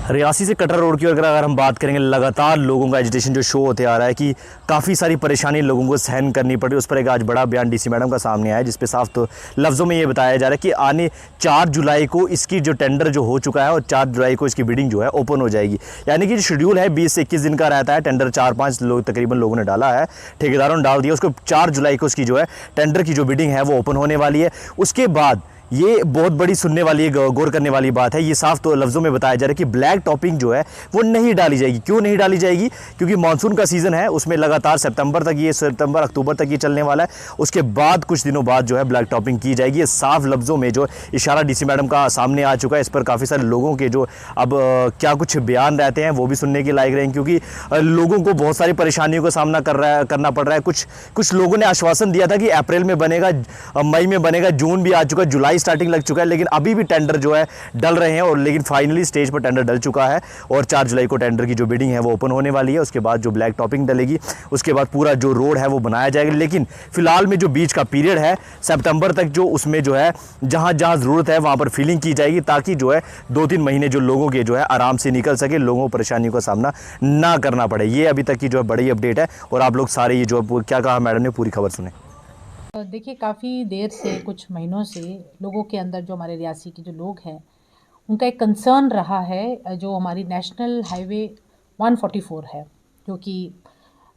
रियासी से कटरा रोड की ओर अगर हम बात करेंगे, लगातार लोगों का एजिटेशन जो शो होते आ रहा है कि काफ़ी सारी परेशानी लोगों को सहन करनी पड़ रही है। उस पर एक आज बड़ा बयान डीसी मैडम का सामने आया है, जिस पे साफ तो लफ्ज़ों में ये बताया जा रहा है कि आने 4 जुलाई को इसकी जो टेंडर जो हो चुका है और 4 जुलाई को इसकी बिडिंग जो है ओपन हो जाएगी। यानी कि जो शेड्यूल है 20 से 21 दिन का रहता है। टेंडर 4-5 लोग तकरीबन लोगों ने डाला है, ठेकेदारों ने डाल दिया। उसको 4 जुलाई को उसकी जो है टेंडर की जो बिडिंग है वो ओपन होने वाली है। उसके बाद ये बहुत बड़ी सुनने वाली गौर करने वाली बात है। ये साफ तो लफ्ज़ों में बताया जा रहा है कि ब्लैक टॉपिंग जो है वो नहीं डाली जाएगी। क्यों नहीं डाली जाएगी? क्योंकि मानसून का सीज़न है, उसमें लगातार सितंबर अक्टूबर तक ये चलने वाला है। उसके बाद कुछ दिनों बाद जो है ब्लैक टॉपिंग की जाएगी। ये साफ लफ्ज़ों में जो इशारा डीसी मैडम का सामने आ चुका है। इस पर काफ़ी सारे लोगों के जो अब क्या कुछ बयान रहते हैं वो भी सुनने के लायक रहेंगे, क्योंकि लोगों को बहुत सारी परेशानियों का सामना करना पड़ रहा है। कुछ लोगों ने आश्वासन दिया था कि अप्रैल में बनेगा, मई में बनेगा, जून भी आ चुका, जुलाई स्टार्टिंग लग चुका है, लेकिन अभी भी टेंडर जो है डल रहे हैं। और लेकिन फाइनली स्टेज पर टेंडर डल चुका है और 4 जुलाई को टेंडर की जो बिडिंग है वो ओपन होने वाली है। उसके बाद जो ब्लैक टॉपिंग डलेगी, उसके बाद पूरा जो रोड है वो बनाया जाएगा। लेकिन फिलहाल में जो बीच का पीरियड है सितंबर तक, जो उसमें जो है जहाँ जहाँ ज़रूरत है वहाँ पर फिलिंग की जाएगी, ताकि जो है 2-3 महीने जो लोगों के जो है आराम से निकल सके, लोगों को परेशानियों का सामना ना करना पड़े। ये अभी तक की जो है बड़ी अपडेट है। और आप लोग सारे ये जो क्या कहा मैडम ने, पूरी खबर सुने। देखिए, काफ़ी देर से, कुछ महीनों से लोगों के अंदर, जो हमारे रियासी के जो लोग हैं, उनका एक कंसर्न रहा है। जो हमारी नेशनल हाईवे 144 है, जो कि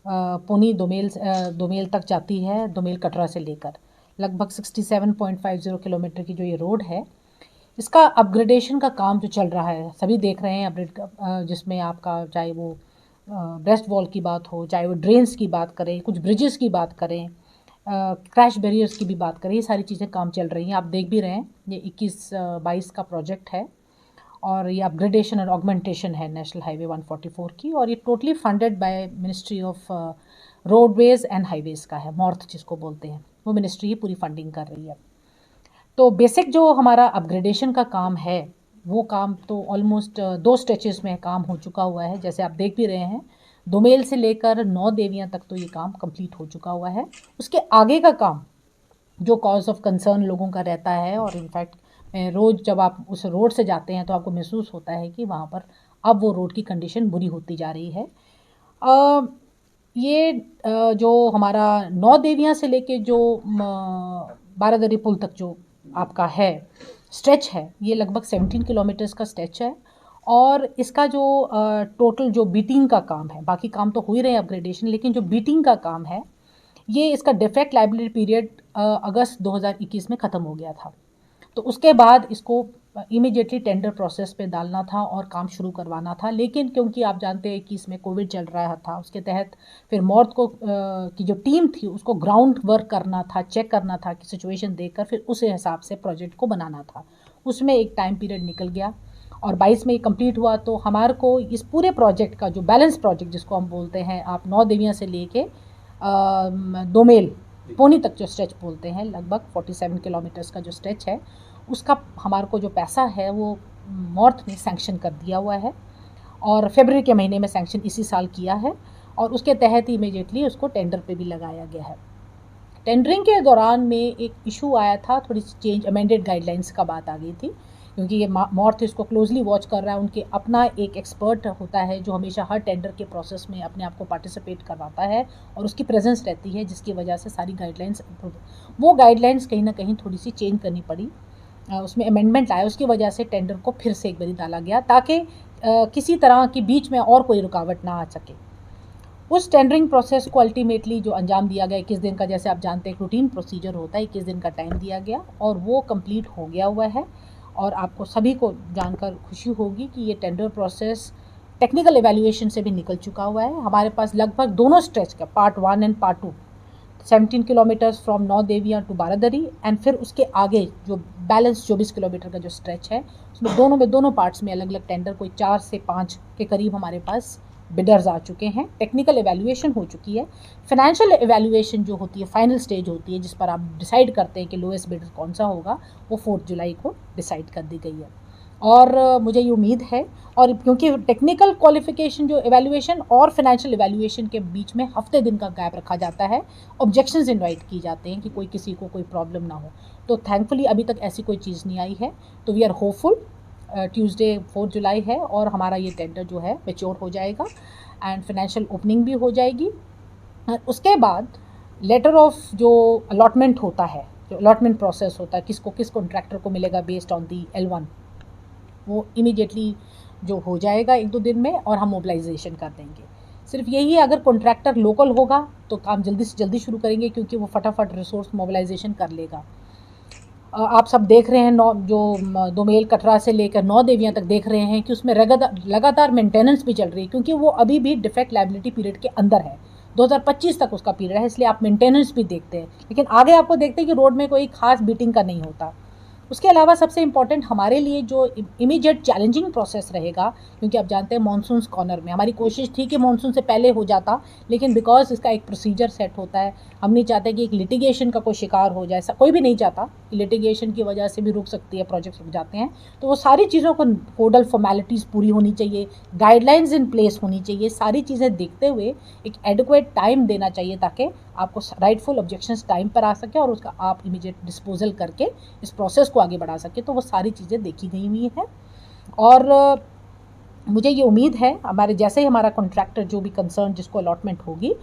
पुनी दोमेल तक जाती है, दोमेल कटरा से लेकर लगभग 67.50 किलोमीटर की जो ये रोड है, इसका अपग्रेडेशन का काम जो चल रहा है, सभी देख रहे हैं अपग्रेड का, जिसमें आपका चाहे वो ब्रेस्ट वॉल की बात हो, चाहे वो ड्रेन्स की बात करें, कुछ ब्रिजेस की बात करें, क्रैश बैरियर्स की भी बात करें, ये सारी चीज़ें काम चल रही हैं। आप देख भी रहे हैं, ये 21-22 का प्रोजेक्ट है और ये अपग्रेडेशन और ऑगमेंटेशन है नेशनल हाईवे 144 की, और ये totally funded by ministry of roadways and highways का है, मॉर्थ जिसको बोलते हैं, वो मिनिस्ट्री ही पूरी फंडिंग कर रही है। तो बेसिक जो हमारा अपग्रेडेशन का काम है, वो काम तो ऑलमोस्ट 2 स्ट्रेचेस में काम हो चुका हुआ है। जैसे आप देख भी रहे हैं, दोमेल से लेकर 9 देवियाँ तक तो ये काम कंप्लीट हो चुका हुआ है। उसके आगे का काम जो कॉज ऑफ कंसर्न लोगों का रहता है, और इनफैक्ट रोज़ जब आप उस रोड से जाते हैं तो आपको महसूस होता है कि वहाँ पर अब वो रोड की कंडीशन बुरी होती जा रही है। ये जो हमारा 9 देवियाँ से लेके जो बारादरी पुल तक जो आपका है स्ट्रेच है, ये लगभग 17 किलोमीटर्स का स्ट्रेच है। और इसका जो टोटल जो बीटिंग का काम है, बाकी काम तो हो ही रहे हैं अपग्रेडेशन, लेकिन जो बीटिंग का काम है, ये इसका डिफेक्ट लाइबिलिटी पीरियड अगस्त 2021 में ख़त्म हो गया था। तो उसके बाद इसको इमीडिएटली टेंडर प्रोसेस पे डालना था और काम शुरू करवाना था। लेकिन क्योंकि आप जानते हैं कि इसमें कोविड चल रहा था, उसके तहत फिर मॉर्थ को की जो टीम थी उसको ग्राउंड वर्क करना था, चेक करना था कि सिचुएशन देखकर फिर उस हिसाब से प्रोजेक्ट को बनाना था। उसमें एक टाइम पीरियड निकल गया और 22 में ये कंप्लीट हुआ। तो हमारे को इस पूरे प्रोजेक्ट का जो बैलेंस प्रोजेक्ट जिसको हम बोलते हैं, आप 9 देवियाँ से लेके दोमेल पोनी तक जो स्ट्रेच बोलते हैं, लगभग 47 किलोमीटर्स का जो स्ट्रेच है, उसका हमारे को जो पैसा है वो मॉर्थ ने सैंक्शन कर दिया हुआ है और फरवरी के महीने में सैंक्शन इसी साल किया है, और उसके तहत इमीडिएटली उसको टेंडर पे भी लगाया गया है। टेंडरिंग के दौरान में एक इशू आया था, थोड़ी सी चेंज, अमेंडेड गाइडलाइंस का बात आ गई थी, क्योंकि ये मॉर्थ इसको क्लोजली वॉच कर रहा है। उनके अपना एक एक्सपर्ट होता है जो हमेशा हर टेंडर के प्रोसेस में अपने आप को पार्टिसिपेट करवाता है और उसकी प्रेजेंस रहती है, जिसकी वजह से सारी गाइडलाइंस, वो गाइडलाइंस कहीं ना कहीं थोड़ी सी चेंज करनी पड़ी, उसमें अमेंडमेंट आया, उसकी वजह से टेंडर को फिर से एक बारी डाला गया, ताकि किसी तरह की बीच में और कोई रुकावट ना आ सके। उस टेंडरिंग प्रोसेस को अल्टीमेटली जो अंजाम दिया गया 21 दिन का, जैसे आप जानते हैं एक रूटीन प्रोसीजर होता है, 21 दिन का टाइम दिया गया और वो कंप्लीट हो गया हुआ है। और आपको सभी को जानकर खुशी होगी कि ये टेंडर प्रोसेस टेक्निकल एवेल्युएशन से भी निकल चुका हुआ है। हमारे पास लगभग दोनों स्ट्रेच का part 1 and part 2, 17 kilometres from 9 Deviyan to Baradari, and फिर उसके आगे जो बैलेंस 24 किलोमीटर का जो स्ट्रेच है, उसमें दोनों पार्ट्स में अलग अलग टेंडर, कोई 4 से 5 के करीब हमारे पास बिडर्स आ चुके हैं। टेक्निकल एवेल्युएशन हो चुकी है। फाइनेंशियल एवेल्युएशन जो होती है, फाइनल स्टेज होती है, जिस पर आप डिसाइड करते हैं कि लोएस्ट बिडर कौन सा होगा, वो 4 जुलाई को डिसाइड कर दी गई है। और मुझे ये उम्मीद है, और क्योंकि टेक्निकल क्वालिफिकेशन जो एवेल्युएशन और फाइनेंशियल एवेल्युएशन के बीच में हफ्ते दिन का गैप रखा जाता है, ऑब्जेक्शंस इनवाइट की जाते हैं कि किसी को कोई प्रॉब्लम ना हो, तो थैंकफुली अभी तक ऐसी कोई चीज़ नहीं आई है। तो वी आर होपफुल ट्यूसडे 4 जुलाई है और हमारा ये टेंडर जो है मैच्योर हो जाएगा एंड फाइनेंशियल ओपनिंग भी हो जाएगी। उसके बाद लेटर ऑफ जो अलॉटमेंट होता है, जो अलॉटमेंट प्रोसेस होता है, किसको किस कॉन्ट्रैक्टर को मिलेगा बेस्ड ऑन दी L1, वो इमीडिएटली जो हो जाएगा 1-2 दिन में और हम मोबिलाइजेशन कर देंगे। सिर्फ यही है, अगर कॉन्ट्रैक्टर लोकल होगा तो काम जल्दी से जल्दी शुरू करेंगे क्योंकि वो फटाफट रिसोर्स मोबिलाइजेशन कर लेगा। आप सब देख रहे हैं दोमेल कटरा से लेकर 9 देवियां तक देख रहे हैं कि उसमें लगातार मेंटेनेंस भी चल रही है क्योंकि वो अभी भी डिफेक्ट लायबिलिटी पीरियड के अंदर है। 2025 तक उसका पीरियड है, इसलिए आप मेंटेनेंस भी देखते हैं। लेकिन आगे आपको देखते हैं कि रोड में कोई खास बीटिंग का नहीं होता। उसके अलावा सबसे इम्पॉर्टेंट हमारे लिए जो इमीडिएट चैलेंजिंग प्रोसेस रहेगा, क्योंकि आप जानते हैं मानसून कॉर्नर में हमारी कोशिश थी कि मानसून से पहले हो जाता, लेकिन बिकॉज इसका एक प्रोसीजर सेट होता है, हम नहीं चाहते कि एक लिटिगेशन का कोई शिकार हो जाए। कोई भी नहीं चाहता कि लिटिगेशन की वजह से भी रुक सकती है, प्रोजेक्ट्स रुक जाते हैं। तो वो सारी चीज़ों को कोडल फॉर्मेलिटीज़ पूरी होनी चाहिए, गाइडलाइंस इन प्लेस होनी चाहिए, सारी चीज़ें देखते हुए एक एडिक्वेट टाइम देना चाहिए ताकि आपको राइटफुल ऑब्जेक्शंस टाइम पर आ सके और उसका आप इमीडिएट डिस्पोजल करके इस प्रोसेस को आगे बढ़ा सके। तो वो सारी चीज़ें देखी गई हुई हैं और मुझे ये उम्मीद है हमारे जैसे ही हमारा कॉन्ट्रैक्टर जो भी कंसर्न जिसको अलॉटमेंट होगी,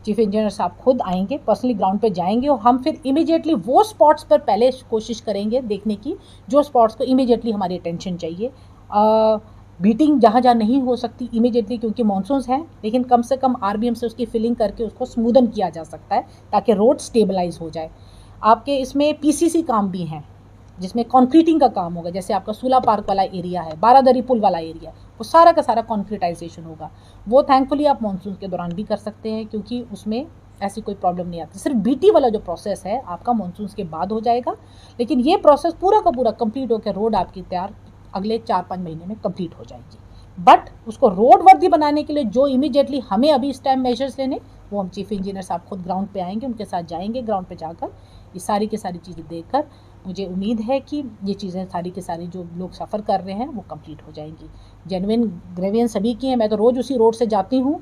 चीफ इंजीनियर साहब खुद आएंगे, पर्सनली ग्राउंड पे जाएंगे और हम फिर इमीडिएटली वो स्पॉट्स पर पहले कोशिश करेंगे देखने की जो स्पॉट्स को इमीडिएटली हमारी अटेंशन चाहिए। बीटिंग जहाँ जहाँ नहीं हो सकती इमीडिएटली क्योंकि मानसून्स हैं, लेकिन कम से कम RBM से उसकी फिलिंग करके उसको स्मूदन किया जा सकता है ताकि रोड स्टेबलाइज हो जाए। आपके इसमें PCC काम भी हैं जिसमें कंक्रीटिंग का काम होगा, जैसे आपका सूला पार्क वाला एरिया है, बारादरी पुल वाला एरिया, वो सारा का सारा कंक्रीटाइजेशन होगा। वो थैंकफुली आप मानसून के दौरान भी कर सकते हैं क्योंकि उसमें ऐसी कोई प्रॉब्लम नहीं आती। सिर्फ BT वाला जो प्रोसेस है आपका मानसून के बाद हो जाएगा, लेकिन ये प्रोसेस पूरा का पूरा कंप्लीट होकर रोड आपकी तैयार अगले 4-5 महीने में कंप्लीट हो जाएगी। बट उसको रोड वर्दी बनाने के लिए जो इमीडिएटली हमें अभी इस टाइम मेजर्स लेने, वो हम चीफ इंजीनियर साहब खुद ग्राउंड पे आएंगे, उनके साथ जाएंगे, ग्राउंड पे जाकर ये सारी की सारी चीज़ें देखकर मुझे उम्मीद है कि ये चीज़ें सारी की सारी जो लोग सफ़र कर रहे हैं वो कंप्लीट हो जाएंगी। जेन्युइन ग्रेवियंस सभी की हैं, मैं तो रोज़ उसी रोड से जाती हूँ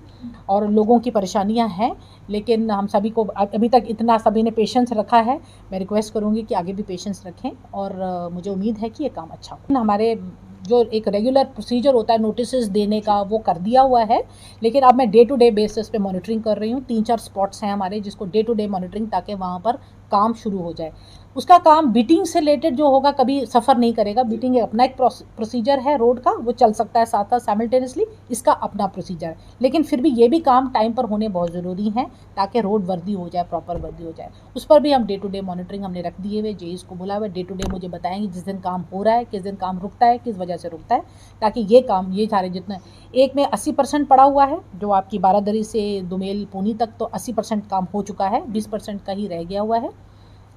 और लोगों की परेशानियाँ हैं, लेकिन हम सभी को अभी तक इतना सभी ने पेशेंस रखा है। मैं रिक्वेस्ट करूँगी कि आगे भी पेशेंस रखें और मुझे उम्मीद है कि ये काम अच्छा हो। हमारे जो एक रेगुलर प्रोसीजर होता है नोटिस देने का वो कर दिया हुआ है, लेकिन अब मैं डे टू डे बेसिस पे मॉनिटरिंग कर रही हूँ। 3-4 स्पॉट्स हैं हमारे जिसको डे टू डे मॉनिटरिंग, ताकि वहाँ पर काम शुरू हो जाए। उसका काम बीटिंग से रिलेटेड जो होगा कभी सफ़र नहीं करेगा। बीटिंग अपना एक प्रोसीजर है रोड का, वो चल सकता है साथ साथ साइमल्टेनियसली, इसका अपना प्रोसीजर है, लेकिन फिर भी ये भी काम टाइम पर होने बहुत ज़रूरी है ताकि रोड वर्दी हो जाए, प्रॉपर वर्दी हो जाए। उस पर भी हम डे टू डे मॉनिटरिंग हमने रख दिए हुए, जेईस को बुला हुआ, डे टू डे मुझे बताएंगे जिस दिन काम हो रहा है, किस दिन काम रुकता है, किस वजह से रुकता है, ताकि ये काम ये सारे जितना एक में 80% पड़ा हुआ है, जो आपकी बारादरी से दुमेल पूनी तक तो 80% काम हो चुका है, 20% का ही रह गया हुआ है,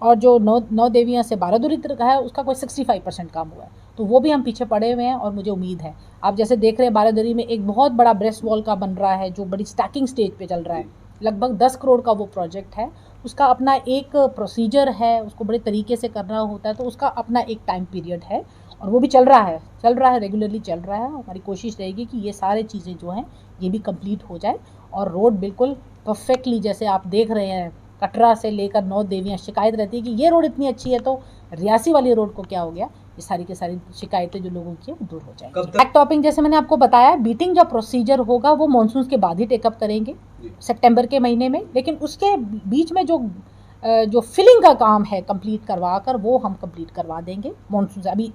और जो 9 देवियां से बारादरी तक है उसका कोई 65% काम हुआ है। तो वो भी हम पीछे पड़े हुए हैं और मुझे उम्मीद है, आप जैसे देख रहे हैं बारादरी में एक बहुत बड़ा ब्रेस्ट वॉल का बन रहा है जो बड़ी स्टैकिंग स्टेज पे चल रहा है, लगभग 10 करोड़ का वो प्रोजेक्ट है। उसका अपना एक प्रोसीजर है, उसको बड़े तरीके से करना होता है, तो उसका अपना एक टाइम पीरियड है और वो भी चल रहा है रेगुलरली चल रहा है। हमारी कोशिश रहेगी कि ये सारे चीज़ें जो हैं ये भी कंप्लीट हो जाए और रोड बिल्कुल परफेक्टली, जैसे आप देख रहे हैं कटरा से लेकर 9 देवियां, शिकायत रहती है कि ये रोड इतनी अच्छी है तो रियासी वाली रोड को क्या हो गया, ये सारी की सारी शिकायतें जो लोगों की है वो दूर हो जाएंगी। बैक टॉपिंग जैसे मैंने आपको बताया, बीटिंग जो प्रोसीजर होगा वो मानसून के बाद ही टेकअप करेंगे सितंबर के महीने में, लेकिन उसके बीच में जो फिलिंग का काम है कंप्लीट करवा कर वो हम कंप्लीट करवा देंगे मानसून से। अभी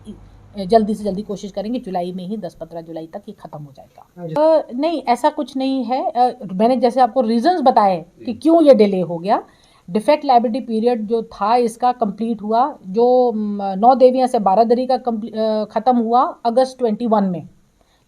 जल्दी से जल्दी कोशिश करेंगे जुलाई में ही, 10-15 जुलाई तक ये ख़त्म हो जाएगा। नहीं, ऐसा कुछ नहीं है। मैंने जैसे आपको रीजंस बताए कि क्यों ये डिले हो गया। डिफेक्ट लायबिलिटी पीरियड जो था इसका कंप्लीट हुआ, जो 9 देवियां से बारादरी का ख़त्म हुआ अगस्त 21 में,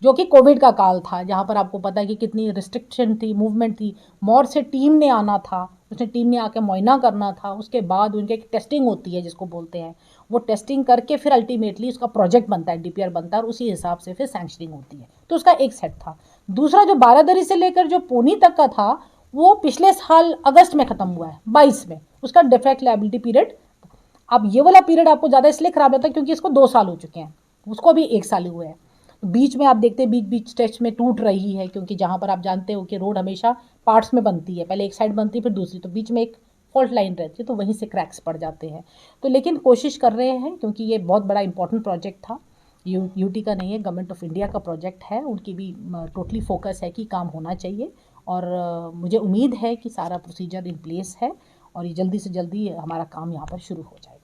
जो कि कोविड का काल था, जहाँ पर आपको पता है कि कितनी रिस्ट्रिक्शन थी, मूवमेंट थी। मौर से टीम ने आना था, उसने टीम ने आके मुआयना करना था, उसके बाद उनके एक टेस्टिंग होती है जिसको बोलते हैं, वो टेस्टिंग करके फिर अल्टीमेटली उसका प्रोजेक्ट बनता है, DPR बनता है और उसी हिसाब से फिर सैंक्शनिंग होती है। तो उसका एक सेट था। दूसरा जो बारादरी से लेकर जो पूनी तक का था वो पिछले साल अगस्त में ख़त्म हुआ है, 22 में, उसका डिफेक्ट लायबिलिटी पीरियड। अब ये वाला पीरियड आपको ज़्यादा इसलिए ख़राब रहता है क्योंकि इसको 2 साल हो चुके हैं, उसको भी 1 साल हुए हैं। बीच में आप देखते हैं बीच स्ट्रेच में टूट रही है, क्योंकि जहाँ पर आप जानते हो कि रोड हमेशा पार्ट्स में बनती है, पहले एक साइड बनती है फिर दूसरी, तो बीच में एक फॉल्ट लाइन रहती है, तो वहीं से क्रैक्स पड़ जाते हैं। तो लेकिन कोशिश कर रहे हैं क्योंकि ये बहुत बड़ा इंपॉर्टेंट प्रोजेक्ट था यूटी का नहीं है, गवर्नमेंट ऑफ इंडिया का प्रोजेक्ट है, उनकी भी टोटली फोकस है कि काम होना चाहिए। और मुझे उम्मीद है कि सारा प्रोसीजर इन प्लेस है और ये जल्दी से जल्दी हमारा काम यहाँ पर शुरू हो जाएगा।